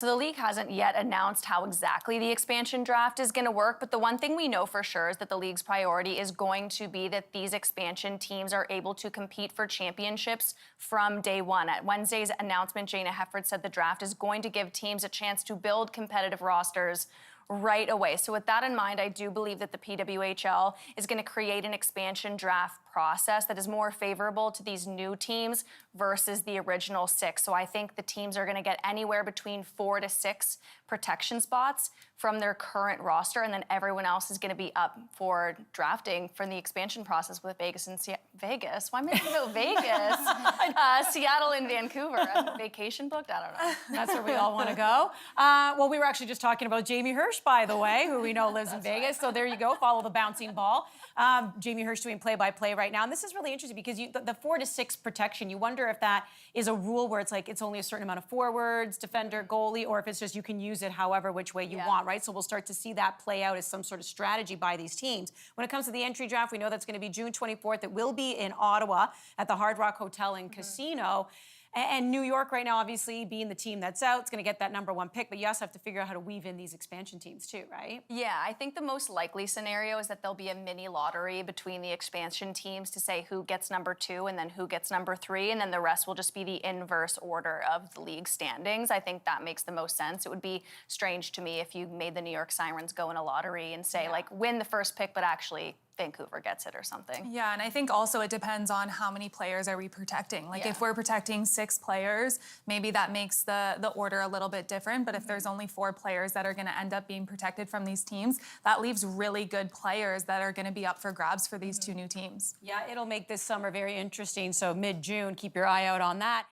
So the league hasn't yet announced how exactly the expansion draft is going to work, but the one thing we know for sure is that the league's priority is going to be that these expansion teams are able to compete for championships from day one. At Wednesday's announcement, Jana Hefford said the draft is going to give teams a chance to build competitive rosters right away. So with that in mind, I do believe that the PWHL is going to create an expansion draft process that is more favorable to these new teams versus the original 6. So I think the teams are going to get anywhere between 4 to 6 protection spots from their current roster, and then everyone else is going to be up for drafting from the expansion process with Vegas and Vegas. Why am I thinking about Vegas? Seattle and Vancouver. Vacation booked? I don't know. That's where we all want to go. Well, we were actually just talking about Jamie Hirsch, by the way, who we know lives in Vegas. Right. So there you go. Follow the bouncing ball. Jamie Hirsch doing play-by-play right now. And this is really interesting because the 4 to 6 protection, you wonder if that is a rule where it's like it's only a certain amount of forwards, defender, goalie, or if it's just you can use it however which way you want, right? So we'll start to see that play out as some sort of strategy by these teams. When it comes to the entry draft, we know that's going to be June 24th. It will be in Ottawa at the Hard Rock Hotel and Casino. And New York right now, obviously, being the team that's out, it's going to get that #1 pick. But you also have to figure out how to weave in these expansion teams too, right? Yeah, I think the most likely scenario is that there'll be a mini lottery between the expansion teams to say who gets #2 and then who gets #3, and then the rest will just be the inverse order of the league standings. I think that makes the most sense. It would be strange to me if you made the New York Sirens go in a lottery and say, like, win the first pick, but actually Vancouver gets it or something. Yeah, and I think also it depends on how many players are we protecting. Like if we're protecting 6 players, maybe that makes the order a little bit different. But if there's only 4 players that are going to end up being protected from these teams, that leaves really good players that are going to be up for grabs for these 2 new teams. Yeah, it'll make this summer very interesting. So mid-June, keep your eye out on that.